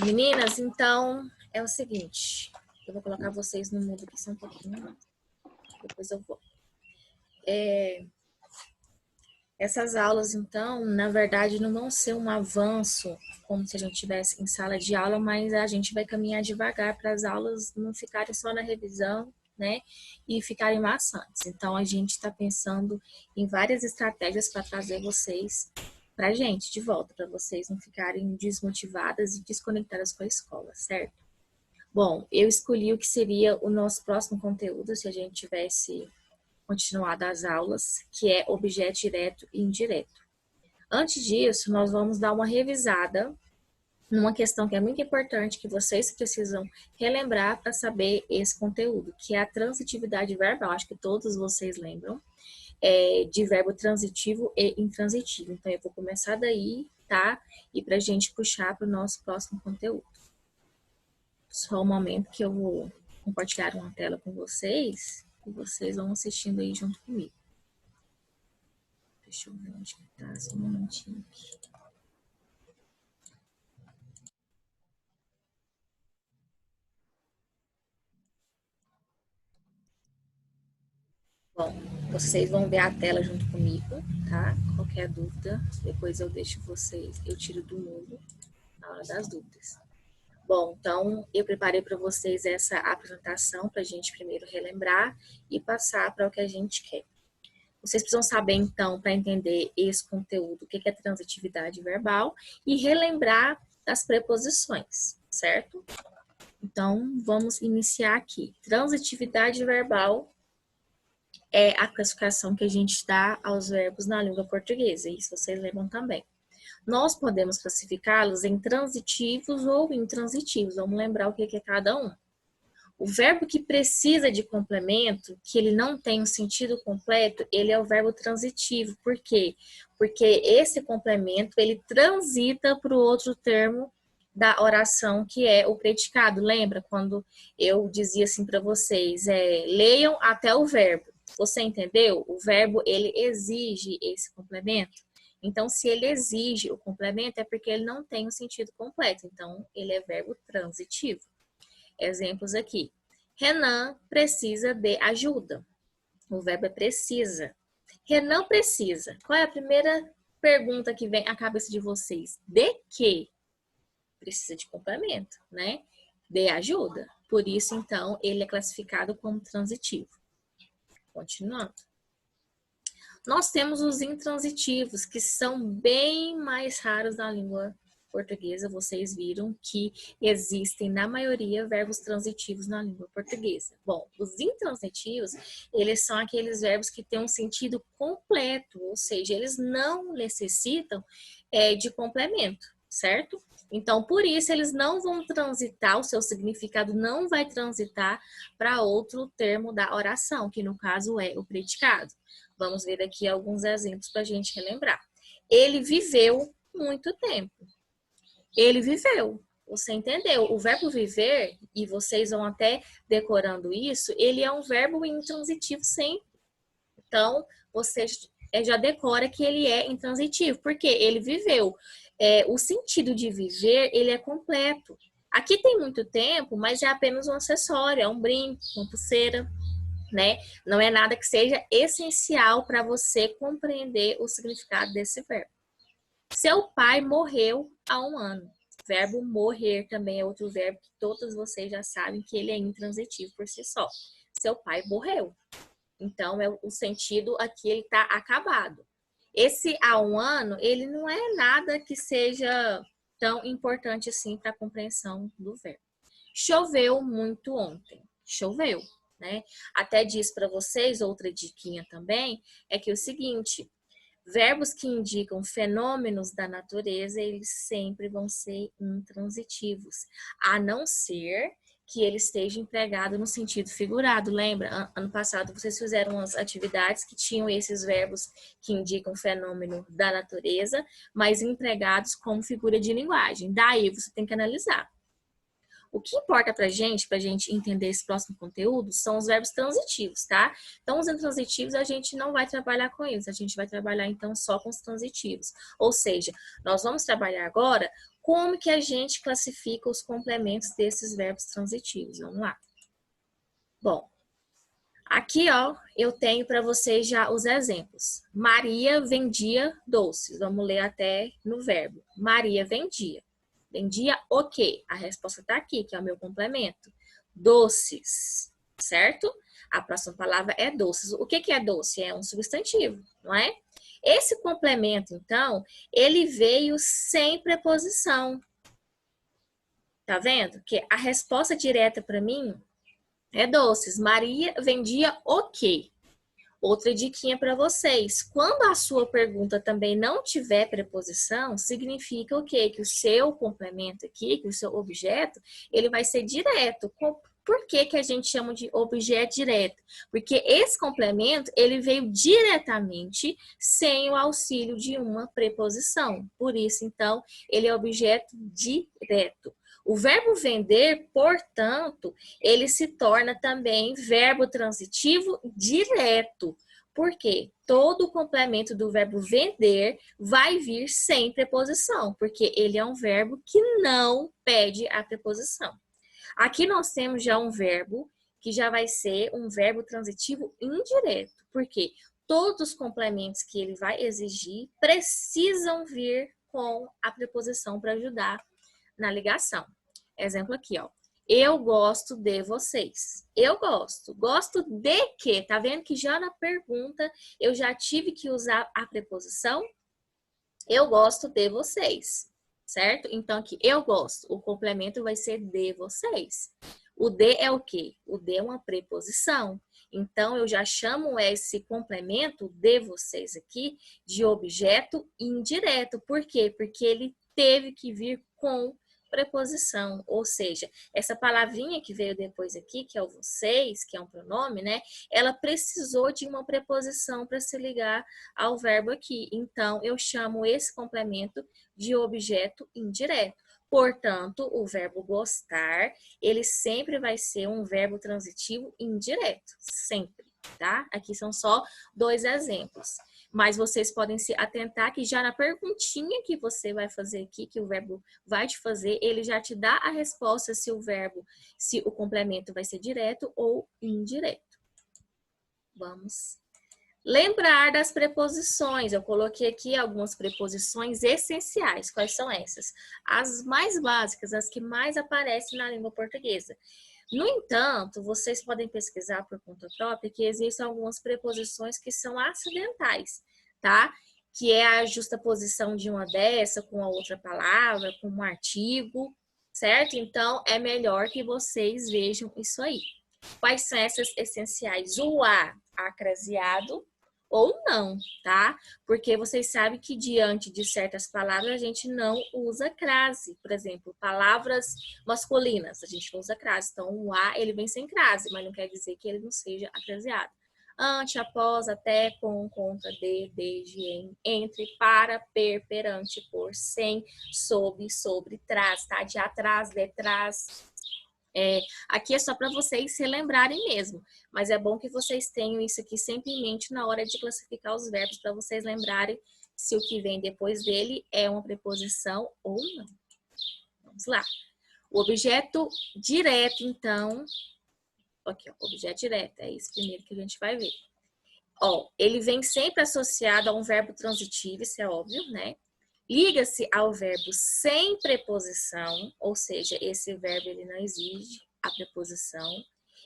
Meninas, então é o seguinte. Eu vou colocar vocês no mudo aqui só um pouquinho. Depois eu vou. Essas aulas, então, na verdade, não vão ser um avanço, como se a gente estivesse em sala de aula, mas a gente vai caminhar devagar para as aulas não ficarem só na revisão, né? E ficarem maçantes. Então, a gente está pensando em várias estratégias para trazer vocês para a gente de volta, para vocês não ficarem desmotivadas e desconectadas com a escola, certo? Bom, eu escolhi o que seria o nosso próximo conteúdo, se a gente tivesse continuado as aulas, que é objeto direto e indireto. Antes disso, nós vamos dar uma revisada numa questão que é muito importante, que vocês precisam relembrar para saber esse conteúdo, que é a transitividade verbal. Acho que todos vocês lembram, de verbo transitivo e intransitivo. Então, eu vou começar daí, tá? E para a gente puxar para o nosso próximo conteúdo. Só um momento que eu vou compartilhar uma tela com vocês e vocês vão assistindo aí junto comigo. Deixa eu ver onde que tá, só um momentinho aqui. Bom, vocês vão ver a tela junto comigo, tá? Qualquer dúvida, depois eu deixo vocês, eu tiro do mundo na hora das dúvidas. Bom, então eu preparei para vocês essa apresentação para a gente primeiro relembrar e passar para o que a gente quer. Vocês precisam saber, então, para entender esse conteúdo, o que é transitividade verbal e relembrar das preposições, certo? Então, vamos iniciar aqui. Transitividade verbal é a classificação que a gente dá aos verbos na língua portuguesa, isso vocês lembram também. Nós podemos classificá-los em transitivos ou intransitivos, vamos lembrar o que é cada um. O verbo que precisa de complemento, que ele não tem um sentido completo, ele é o verbo transitivo. Por quê? Porque esse complemento, ele transita para o outro termo da oração, que é o predicado. Lembra quando eu dizia assim para vocês, leiam até o verbo. Você entendeu? O verbo, ele exige esse complemento. Então, se ele exige o complemento, é porque ele não tem um sentido completo. Então, ele é verbo transitivo. Exemplos aqui. Renan precisa de ajuda. O verbo é precisa. Renan precisa. Qual é a primeira pergunta que vem à cabeça de vocês? De quê? Precisa de complemento, né? De ajuda. Por isso, então, ele é classificado como transitivo. Continuando. Nós temos os intransitivos, que são bem mais raros na língua portuguesa. Vocês viram que existem, na maioria, verbos transitivos na língua portuguesa. Bom, os intransitivos, eles são aqueles verbos que têm um sentido completo, ou seja, eles não necessitam de complemento, certo? Então, por isso, eles não vão transitar, o seu significado não vai transitar para outro termo da oração, que no caso é o predicado. Vamos ver aqui alguns exemplos para a gente relembrar. Ele viveu muito tempo. Ele viveu. Você entendeu? O verbo viver, e vocês vão até decorando isso, ele é um verbo intransitivo sempre. Então, você já decora que ele é intransitivo, porque ele viveu. O sentido de viver, ele é completo. Aqui tem muito tempo, mas é apenas um acessório, é um brinco, uma pulseira, né? Não é nada que seja essencial para você compreender o significado desse verbo. Seu pai morreu há 1 ano. Verbo morrer também é outro verbo que todos vocês já sabem que ele é intransitivo por si só. Seu pai morreu. Então, o sentido aqui ele está acabado. Esse há 1 ano, ele não é nada que seja tão importante assim para a compreensão do verbo. Choveu muito ontem. Choveu, né? Até diz para vocês, outra diquinha também, é que é o seguinte, verbos que indicam fenômenos da natureza, eles sempre vão ser intransitivos, a não ser que ele esteja empregado no sentido figurado. Lembra? Ano passado vocês fizeram umas atividades que tinham esses verbos que indicam fenômeno da natureza, mas empregados como figura de linguagem. Daí você tem que analisar. O que importa pra gente entender esse próximo conteúdo, são os verbos transitivos, tá? Então, os intransitivos, a gente não vai trabalhar com eles, a gente vai trabalhar, então, só com os transitivos. Ou seja, nós vamos trabalhar agora como que a gente classifica os complementos desses verbos transitivos. Vamos lá. Bom, aqui, ó, eu tenho para vocês já os exemplos. Maria vendia doces. Vamos ler até no verbo. Maria vendia. Vendia o quê? A resposta está aqui, que é o meu complemento. Doces, certo? A próxima palavra é doces. O que é doce? É um substantivo, não é? Esse complemento, então, ele veio sem preposição. Tá vendo? Que a resposta direta para mim é doces. Maria vendia o quê? Outra diquinha para vocês. Quando a sua pergunta também não tiver preposição, significa o quê? Que o seu complemento aqui, que o seu objeto, ele vai ser direto. Por que que a gente chama de objeto direto? Porque esse complemento, ele veio diretamente sem o auxílio de uma preposição. Por isso, então, ele é objeto direto. O verbo vender, portanto, ele se torna também verbo transitivo direto. Por quê? Todo o complemento do verbo vender vai vir sem preposição, porque ele é um verbo que não pede a preposição. Aqui nós temos já um verbo que já vai ser um verbo transitivo indireto. Por quê? Todos os complementos que ele vai exigir precisam vir com a preposição para ajudar na ligação. Exemplo aqui, ó. Eu gosto de vocês. Eu gosto. Gosto de quê? Tá vendo que já na pergunta eu já tive que usar a preposição? Eu gosto de vocês, certo? Então aqui, eu gosto. O complemento vai ser de vocês. O de é o quê? O de é uma preposição. Então, eu já chamo esse complemento de vocês aqui de objeto indireto. Por quê? Porque ele teve que vir com preposição, ou seja, essa palavrinha que veio depois aqui, que é o vocês, que é um pronome, né? Ela precisou de uma preposição para se ligar ao verbo aqui. Então, eu chamo esse complemento de objeto indireto. Portanto, o verbo gostar, ele sempre vai ser um verbo transitivo indireto, sempre, tá? Aqui são só 2 exemplos. Mas vocês podem se atentar que já na perguntinha que você vai fazer aqui, que o verbo vai te fazer, ele já te dá a resposta se o complemento vai ser direto ou indireto. Vamos lembrar das preposições. Eu coloquei aqui algumas preposições essenciais. Quais são essas? As mais básicas, as que mais aparecem na língua portuguesa. No entanto, vocês podem pesquisar por conta própria que existem algumas preposições que são acidentais, tá? Que é a justaposição de uma dessa com a outra palavra, com um artigo, certo? Então, é melhor que vocês vejam isso aí. Quais são essas essenciais? O a, acraseado, ou não, tá? Porque vocês sabem que diante de certas palavras a gente não usa crase. Por exemplo, palavras masculinas, a gente não usa crase. Então, o a, ele vem sem crase, mas não quer dizer que ele não seja acraseado. Ante, após, até, com, contra, de, desde, em, entre, para, perante, por, sem, sob, sobre, trás, tá? De atrás, detrás. Aqui é só para vocês se lembrarem mesmo, mas é bom que vocês tenham isso aqui sempre em mente na hora de classificar os verbos, para vocês lembrarem se o que vem depois dele é uma preposição ou não. Vamos lá. O objeto direto, então, aqui, ó, objeto direto, é esse primeiro que a gente vai ver. Ó, ele vem sempre associado a um verbo transitivo, isso é óbvio, né? Liga-se ao verbo sem preposição, ou seja, esse verbo ele não exige a preposição.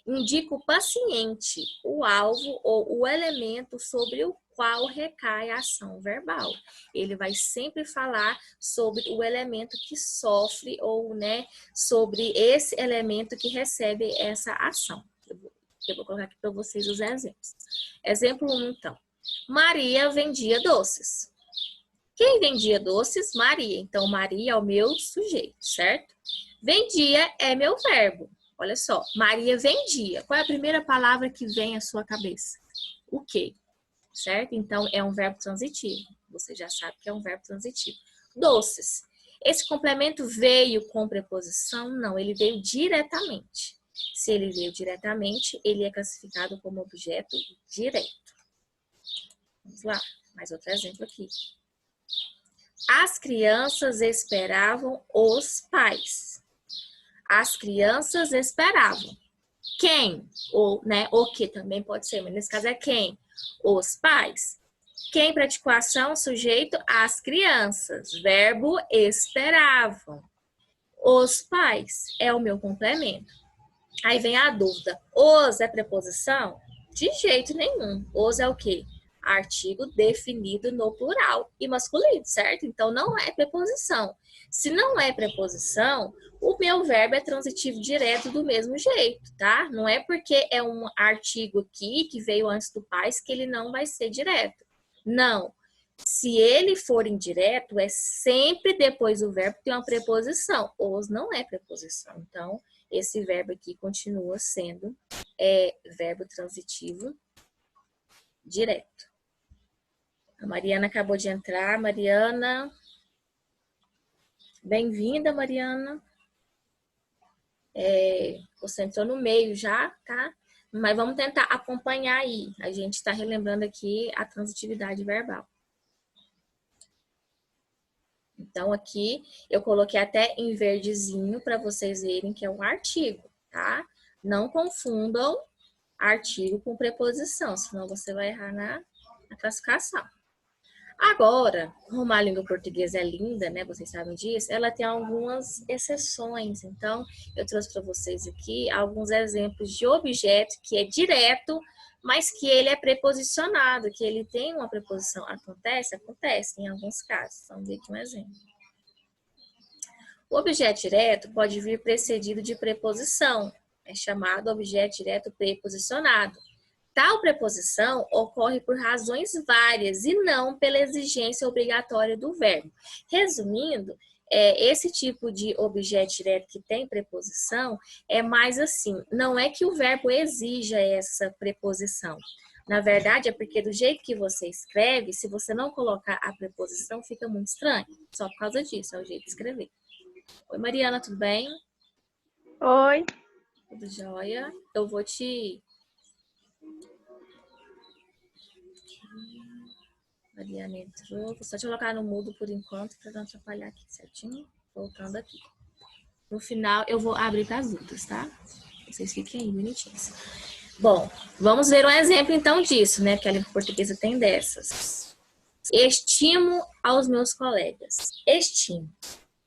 Indica o paciente, o alvo ou o elemento sobre o qual recai a ação verbal. Ele vai sempre falar sobre o elemento que sofre ou, né, sobre esse elemento que recebe essa ação. Eu vou colocar aqui para vocês os exemplos. Exemplo 1, então. Maria vendia doces. Quem vendia doces? Maria. Então, Maria é o meu sujeito, certo? Vendia é meu verbo. Olha só, Maria vendia. Qual é a primeira palavra que vem à sua cabeça? O quê? Certo? Então, é um verbo transitivo. Você já sabe que é um verbo transitivo. Doces. Esse complemento veio com preposição? Não, ele veio diretamente. Se ele veio diretamente, ele é classificado como objeto direto. Vamos lá, mais outro exemplo aqui. As crianças esperavam os pais. As crianças esperavam. Quem? Ou, né, o que também pode ser, mas nesse caso é quem? Os pais. Quem praticou a ação? Sujeito, as crianças. Verbo, esperavam. Os pais é o meu complemento. Aí vem a dúvida. Os é preposição? De jeito nenhum. Os é o quê? Artigo definido no plural e masculino, certo? Então não é preposição. Se não é preposição, o meu verbo é transitivo direto do mesmo jeito, tá? Não é porque é um artigo aqui que veio antes do pais que ele não vai ser direto. Não. Se ele for indireto, é sempre depois do verbo que tem uma preposição. Os não é preposição. Então, esse verbo aqui continua sendo verbo transitivo direto. A Mariana acabou de entrar. Mariana, bem-vinda, Mariana. Você entrou no meio já, tá? Mas vamos tentar acompanhar aí. A gente está relembrando aqui a transitividade verbal. Então, aqui eu coloquei até em verdezinho para vocês verem que é um artigo, tá? Não confundam artigo com preposição, senão você vai errar na classificação. Agora, como a língua portuguesa é linda, né? Vocês sabem disso, ela tem algumas exceções. Então, eu trouxe para vocês aqui alguns exemplos de objeto que é direto, mas que ele é preposicionado, que ele tem uma preposição. Acontece? Acontece em alguns casos. Vamos ver aqui um exemplo. O objeto direto pode vir precedido de preposição. É chamado objeto direto preposicionado. Tal preposição ocorre por razões várias e não pela exigência obrigatória do verbo. Resumindo, esse tipo de objeto direto que tem preposição é mais assim, não é que o verbo exija essa preposição. Na verdade, é porque do jeito que você escreve, se você não colocar a preposição, fica muito estranho. Só por causa disso, é o jeito de escrever. Oi, Mariana, tudo bem? Oi. Tudo jóia? Eu vou te... Mariana entrou. Vou só te colocar no mudo por enquanto para não atrapalhar aqui certinho. Voltando aqui. No final eu vou abrir para as dúvidas, tá? Vocês fiquem aí bonitinhos. Bom, vamos ver um exemplo então disso, né? Que a língua portuguesa tem dessas. Estimo aos meus colegas. Estimo.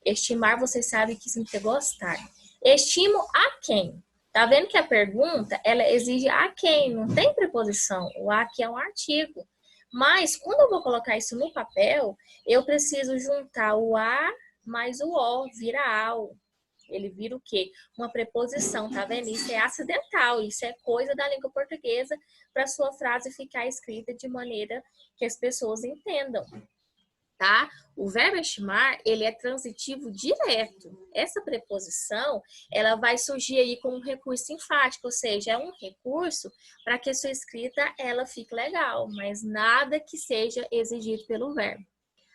Estimar, vocês sabem que significa gostar. Estimo a quem? Tá vendo que a pergunta, ela exige a quem? Não tem preposição. O a aqui é um artigo. Mas, quando eu vou colocar isso no papel, eu preciso juntar o a mais o o, vira ao. Ele vira o quê? Uma preposição, tá vendo? Isso é acidental, isso é coisa da língua portuguesa para sua frase ficar escrita de maneira que as pessoas entendam, tá? O verbo estimar, ele é transitivo direto. Essa preposição, ela vai surgir aí como um recurso enfático, ou seja, é um recurso para que a sua escrita, ela fique legal, mas nada que seja exigido pelo verbo.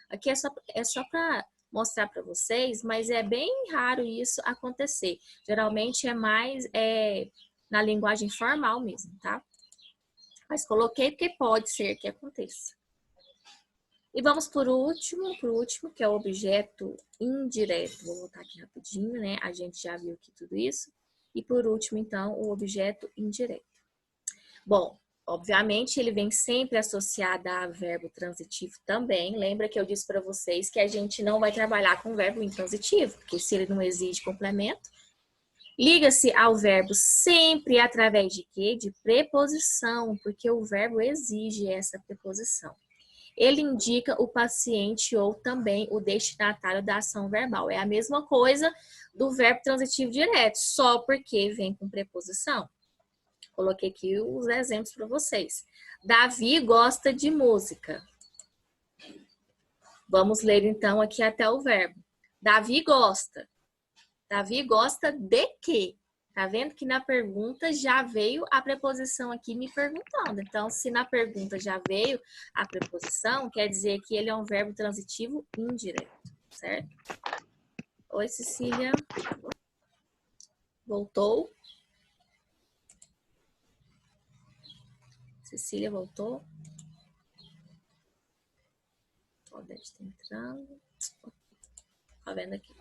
Aqui é só para mostrar para vocês, mas é bem raro isso acontecer. Geralmente é mais na linguagem formal mesmo, tá? Mas coloquei porque pode ser que aconteça. E vamos por último, que é o objeto indireto. Vou voltar aqui rapidinho, né? A gente já viu aqui tudo isso. E por último, então, o objeto indireto. Bom, obviamente, ele vem sempre associado a verbo transitivo também. Lembra que eu disse para vocês que a gente não vai trabalhar com verbo intransitivo, porque se ele não exige complemento. Liga-se ao verbo sempre através de quê? De preposição, porque o verbo exige essa preposição. Ele indica o paciente ou também o destinatário da ação verbal. É a mesma coisa do verbo transitivo direto, só porque vem com preposição. Coloquei aqui os exemplos para vocês. Davi gosta de música. Vamos ler então aqui até o verbo. Davi gosta. Davi gosta de quê? Tá vendo que na pergunta já veio a preposição aqui me perguntando. Então, se na pergunta já veio a preposição, quer dizer que ele é um verbo transitivo indireto, certo? Oi, Cecília. Voltou? Cecília voltou? Ó, deve estar entrando. Tá vendo aqui.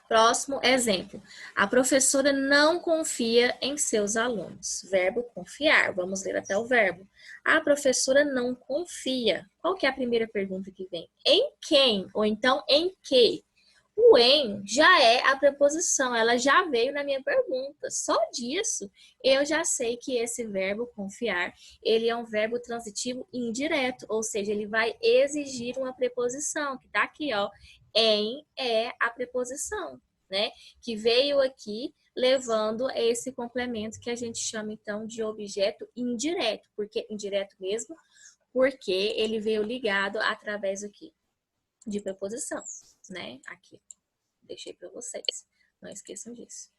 Próximo exemplo. A professora não confia em seus alunos. Verbo confiar. Vamos ler até o verbo. A professora não confia. Qual que é a primeira pergunta que vem? Em quem? Ou então em que? O em já é a preposição, ela já veio na minha pergunta. Só disso eu já sei que esse verbo confiar, ele é um verbo transitivo indireto, ou seja, ele vai exigir uma preposição, que tá aqui, ó. Em é a preposição, né? Que veio aqui levando a esse complemento que a gente chama então de objeto indireto. Por que indireto mesmo? Porque ele veio ligado através aqui de preposição, né? Aqui. Deixei para vocês. Não esqueçam disso.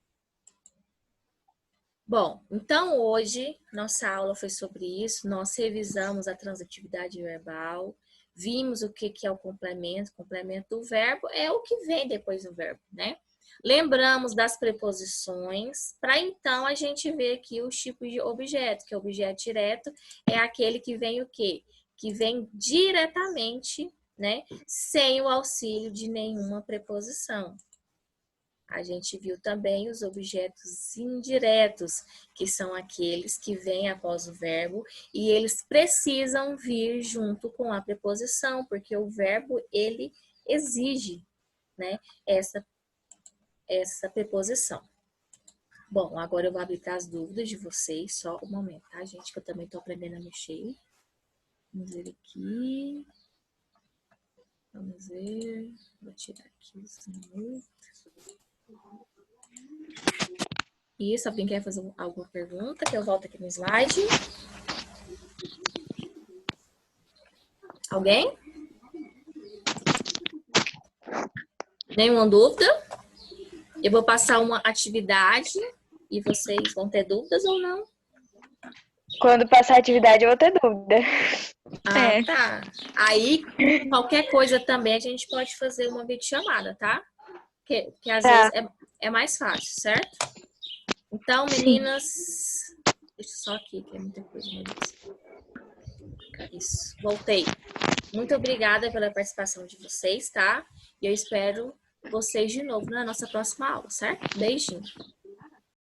Bom, então hoje nossa aula foi sobre isso. Nós revisamos a transitividade verbal, vimos o que é o complemento. O complemento do verbo é o que vem depois do verbo, né? Lembramos das preposições, para então a gente ver aqui os tipos de objeto, que o objeto direto é aquele que vem o quê? Que vem diretamente, né? Sem o auxílio de nenhuma preposição. A gente viu também os objetos indiretos, que são aqueles que vêm após o verbo e eles precisam vir junto com a preposição, porque o verbo, ele exige, né, essa preposição. Bom, agora eu vou abrir para as dúvidas de vocês, só um momento, tá, gente, que eu também estou aprendendo a mexer. Vamos ver aqui. Vamos ver. Vou tirar aqui os minutos. Isso, alguém quer fazer alguma pergunta? Que eu volto aqui no slide. Alguém? Nenhuma dúvida? Eu vou passar uma atividade e vocês vão ter dúvidas ou não? Quando passar a atividade, eu vou ter dúvida. Ah, tá. Aí, qualquer coisa também, a gente pode fazer uma videochamada, tá? Que às vezes é mais fácil, certo? Então, meninas... Deixa só aqui, que é muita coisa. Isso, voltei. Muito obrigada pela participação de vocês, tá? E eu espero vocês de novo na nossa próxima aula, certo? Beijinho.